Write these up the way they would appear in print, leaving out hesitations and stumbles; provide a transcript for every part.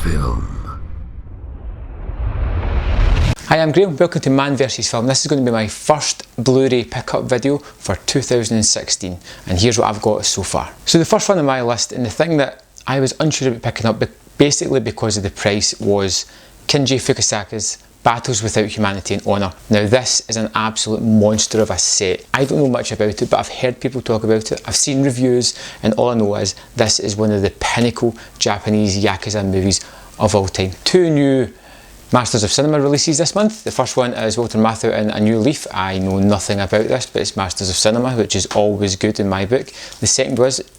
film. Hi, I'm Graham, welcome to Man vs Film. This is going to be my first Blu Ray pickup video for 2016, and here's what I've got so far. So the first one on my list, and the thing that I was unsure about picking up basically because of the price, was Kinji Fukasaki's Battles Without Humanity and Honor. Now this is an absolute monster of a set. I don't know much about it, but I've heard people talk about it, I've seen reviews, and all I know is this is one of the pinnacle Japanese Yakuza movies of all time. Two new Masters of Cinema releases this month. The first one is Walter Matthau in A New Leaf. I know nothing about this, but it's Masters of Cinema, which is always good in my book. The second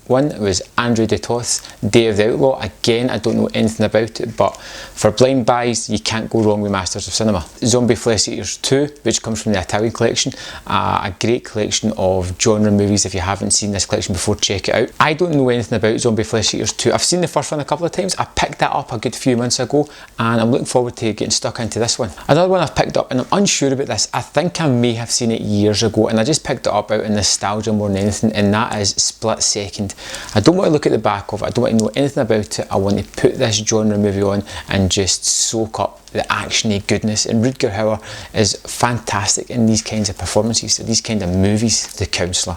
one was Andrew Detoth's Day of the Outlaw. Again, I don't know anything about it, but for blind buys, you can't go wrong with Masters of Cinema. Zombie Flesh Eaters 2, which comes from the Italian collection. A great collection of genre movies. If you haven't seen this collection before, check it out. I don't know anything about Zombie Flesh Eaters 2. I've seen the first one a couple of times. I picked that up a good few months ago, and I'm looking forward to getting stuck into this one. Another one I've picked up, and I'm unsure about this. I think I may have seen it years ago, and I just picked it up out of nostalgia more than anything, and that is Split Second. I don't want to look at the back of it, I don't want to know anything about it. I want to put this genre movie on and just soak up the actiony goodness, and Rutger Hauer is fantastic in these kinds of performances, these kind of movies. The Counsellor.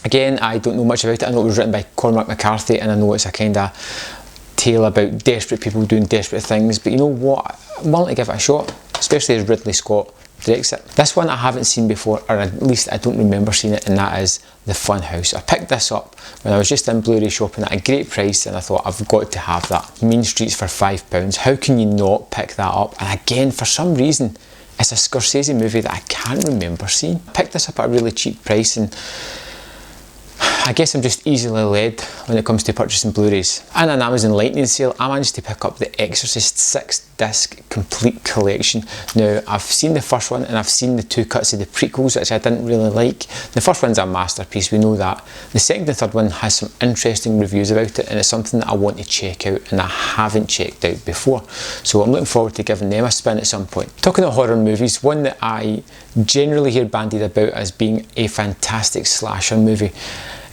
Again, I don't know much about it. I know it was written by Cormac McCarthy, and I know it's a kind of tale about desperate people doing desperate things, but you know what, I'm willing to give it a shot, especially as Ridley Scott directs it. This one I haven't seen before, or at least I don't remember seeing it, and that is The Funhouse. I picked this up when I was just in Blu-ray shopping at a great price, and I thought, I've got to have that. Mean Streets for £5, how can you not pick that up? And again, for some reason, it's a Scorsese movie that I can't remember seeing. I picked this up at a really cheap price, and I guess I'm just easily led when it comes to purchasing Blu-rays. In an Amazon Lightning sale, I managed to pick up The Exorcist 6-disc complete collection. Now, I've seen the first one, and I've seen the two cuts of the prequels, which I didn't really like. The first one's a masterpiece, we know that. The second and third one has some interesting reviews about it, and it's something that I want to check out, and I haven't checked out before. So I'm looking forward to giving them a spin at some point. Talking about horror movies, one that I generally hear bandied about as being a fantastic slasher movie.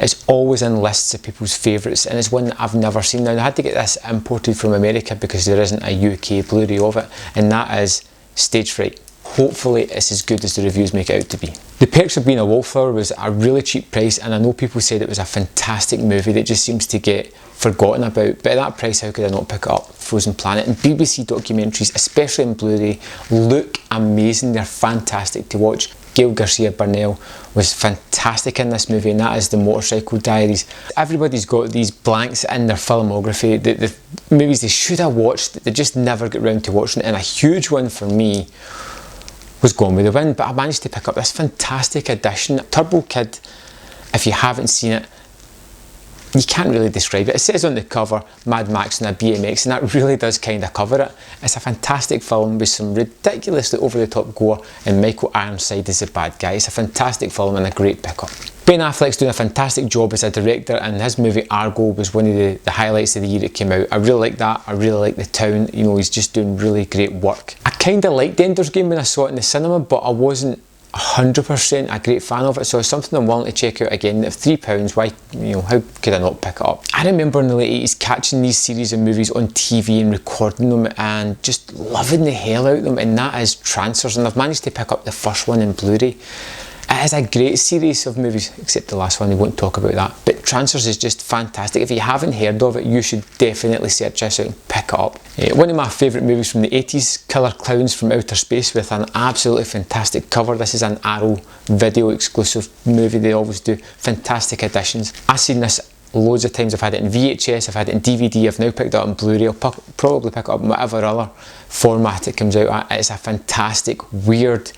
It's always in lists of people's favourites, and it's one that I've never seen. Now, I had to get this imported from America because there isn't a UK Blu-ray of it, and that is Stage Fright. Hopefully it's as good as the reviews make it out to be. The Perks of Being a Wallflower was a really cheap price, and I know people said it was a fantastic movie that just seems to get forgotten about, but at that price, how could I not pick it up? Frozen Planet. And BBC documentaries, especially in Blu-ray, look amazing. They're fantastic to watch. Gail Garcia Bernal was fantastic in this movie, and that is The Motorcycle Diaries. Everybody's got these blanks in their filmography, the movies they should have watched that they just never get round to watching, and a huge one for me was Gone with the Wind, but I managed to pick up this fantastic edition. Turbo Kid, if you haven't seen it, you can't really describe it. It says on the cover, Mad Max on a BMX, and that really does kind of cover it. It's a fantastic film with some ridiculously over-the-top gore, and Michael Ironside is the bad guy. It's a fantastic film and a great pickup. Ben Affleck's doing a fantastic job as a director, and his movie Argo was one of the highlights of the year it came out. I really like that. I really like The Town. You know, he's just doing really great work. I kind of liked Ender's Game when I saw it in the cinema, but I wasn't 100% a great fan of it, so it's something I'm willing to check out again. At £3, why, you know, how could I not pick it up? I remember in the late 80s catching these series of movies on TV and recording them and just loving the hell out of them, and that is Trancers, and I've managed to pick up the first one in Blu-ray. It is a great series of movies, except the last one, we won't talk about that. But Trancers is just fantastic. If you haven't heard of it, you should definitely search this out and pick it up. One of my favourite movies from the 80s, Killer Clowns from Outer Space, with an absolutely fantastic cover. This is an Arrow video exclusive movie, they always do fantastic editions. I've seen this loads of times. I've had it in VHS, I've had it in DVD, I've now picked it up on Blu-ray. I'll probably pick it up in whatever other format it comes out at. It's a fantastic, weird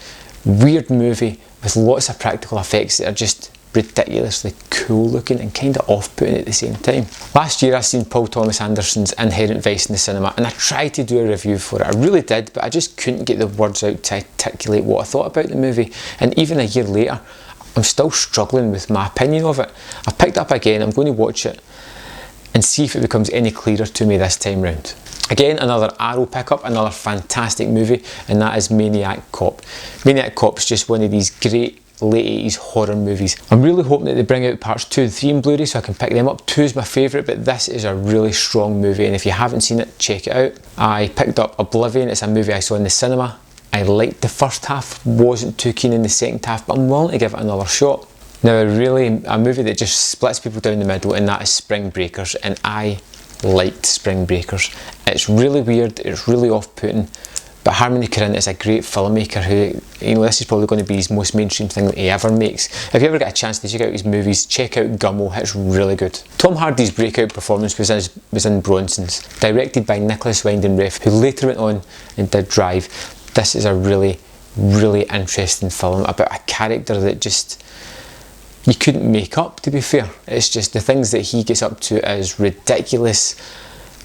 movie with lots of practical effects that are just ridiculously cool looking and kind of off-putting at the same time. Last year I seen Paul Thomas Anderson's Inherent Vice in the cinema, and I tried to do a review for it. I really did, but I just couldn't get the words out to articulate what I thought about the movie, and even a year later I'm still struggling with my opinion of it. I've picked it up again, I'm going to watch it and see if it becomes any clearer to me this time round. Again, another Arrow pickup, another fantastic movie, and that is Maniac Cop. Maniac Cop is just one of these great late 80s horror movies. I'm really hoping that they bring out parts 2 and 3 in Blu-ray so I can pick them up. 2 is my favourite, but this is a really strong movie, and if you haven't seen it, check it out. I picked up Oblivion. It's a movie I saw in the cinema. I liked the first half, wasn't too keen in the second half, but I'm willing to give it another shot. Now, a movie that just splits people down the middle, and that is Spring Breakers, and I liked Spring Breakers. It's really weird, it's really off-putting, but Harmony Korine is a great filmmaker who, you know, this is probably going to be his most mainstream thing that he ever makes. If you ever get a chance to check out his movies, check out Gummo, it's really good. Tom Hardy's breakout performance was in Bronson's, directed by Nicholas Winding Refn, who later went on and did Drive. This is a really, really interesting film about a character that just, you couldn't make up, to be fair. It's just the things that he gets up to is ridiculous,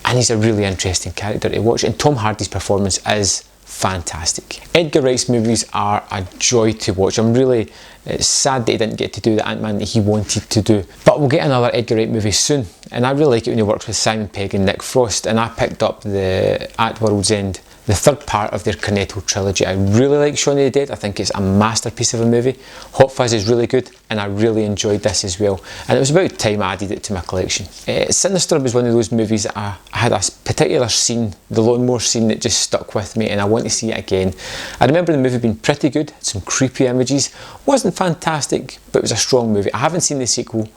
and he's a really interesting character to watch, and Tom Hardy's performance is fantastic. Edgar Wright's movies are a joy to watch. It's sad that he didn't get to do the Ant-Man that he wanted to do, but we'll get another Edgar Wright movie soon, and I really like it when he works with Simon Pegg and Nick Frost, and I picked up At World's End, the third part of their Cornetto trilogy. I really like Shaun of the Dead. I think it's a masterpiece of a movie. Hot Fuzz is really good, and I really enjoyed this as well. And it was about time I added it to my collection. Sinister was one of those movies that I had a particular scene, the lawnmower scene, that just stuck with me, and I want to see it again. I remember the movie being pretty good, had some creepy images, wasn't fantastic, but it was a strong movie. I haven't seen the sequel,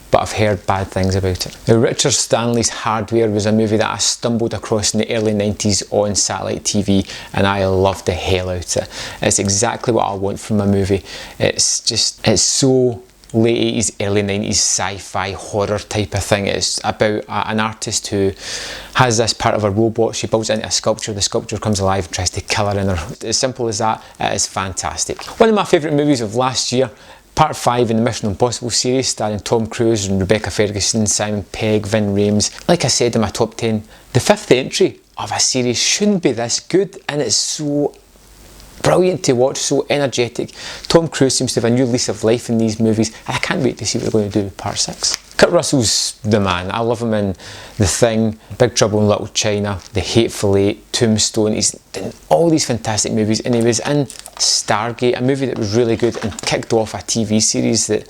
but I've heard bad things about it. Now, Richard Stanley's Hardware was a movie that I stumbled across in the early 90s on satellite TV, and I loved the hell out of it. It's exactly what I want from a movie. It's so late 80s, early 90s sci-fi horror type of thing. It's about an artist who has this part of a robot. She builds it into a sculpture. The sculpture comes alive and tries to kill her in her. As simple as that, it is fantastic. One of my favourite movies of last year, Part 5 in the Mission Impossible series, starring Tom Cruise and Rebecca Ferguson, Simon Pegg, Vin Rames. Like I said in my top 10, the 5th entry of a series shouldn't be this good, and it's so brilliant to watch, so energetic. Tom Cruise seems to have a new lease of life in these movies, and I can't wait to see what they're going to do with Part 6. Kurt Russell's the man. I love him in The Thing, Big Trouble in Little China, The Hateful Eight, Tombstone. He's done all these fantastic movies, and he was in Stargate, a movie that was really good and kicked off a TV series that,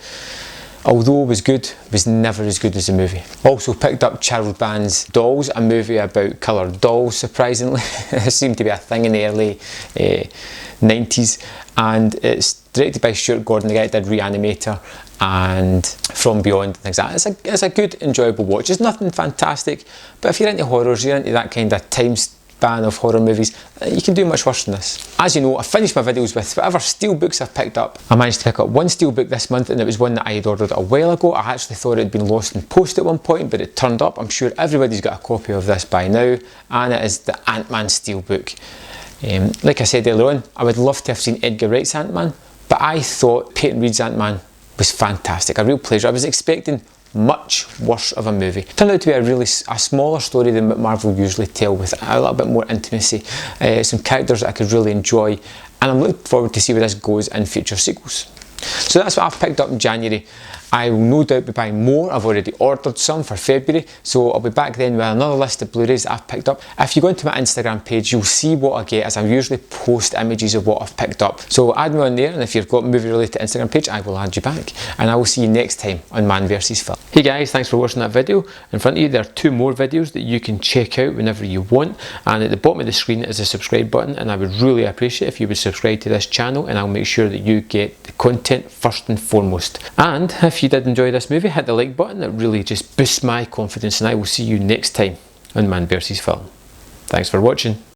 although it was good, was never as good as the movie. Also picked up Charles Band's Dolls, a movie about coloured dolls, surprisingly. It seemed to be a thing in the early 90s, and it's directed by Stuart Gordon, the guy that did Reanimator and From Beyond and things like that. It's a good, enjoyable watch. It's nothing fantastic, but if you're into horrors, you're into that kind of time span of horror movies, you can do much worse than this. As you know, I finished my videos with whatever steelbooks I've picked up. I managed to pick up one steelbook this month, and it was one that I had ordered a while ago. I actually thought it had been lost in post at one point, but it turned up. I'm sure everybody's got a copy of this by now, and it is the Ant-Man steelbook. Like I said earlier on, I would love to have seen Edgar Wright's Ant-Man, but I thought Peyton Reed's Ant-Man was fantastic, a real pleasure. I was expecting much worse of a movie. It turned out to be a smaller story than what Marvel usually tell, with a little bit more intimacy, some characters that I could really enjoy, and I'm looking forward to see where this goes in future sequels. So that's what I've picked up in January. I will no doubt be buying more. I've already ordered some for February, so I'll be back then with another list of Blu-rays that I've picked up. If you go into my Instagram page, you'll see what I get, as I usually post images of what I've picked up. So add me on there, and if you've got movie related Instagram page, I will add you back. And I will see you next time on Man vs Film. Hey guys, thanks for watching that video. In front of you there are 2 more videos that you can check out whenever you want, and at the bottom of the screen is a subscribe button, and I would really appreciate if you would subscribe to this channel, and I'll make sure that you get the content first and foremost. And if you did enjoy this movie, hit the like button. It really just boosts my confidence, and I will see you next time on Man vs Film. Thanks for watching.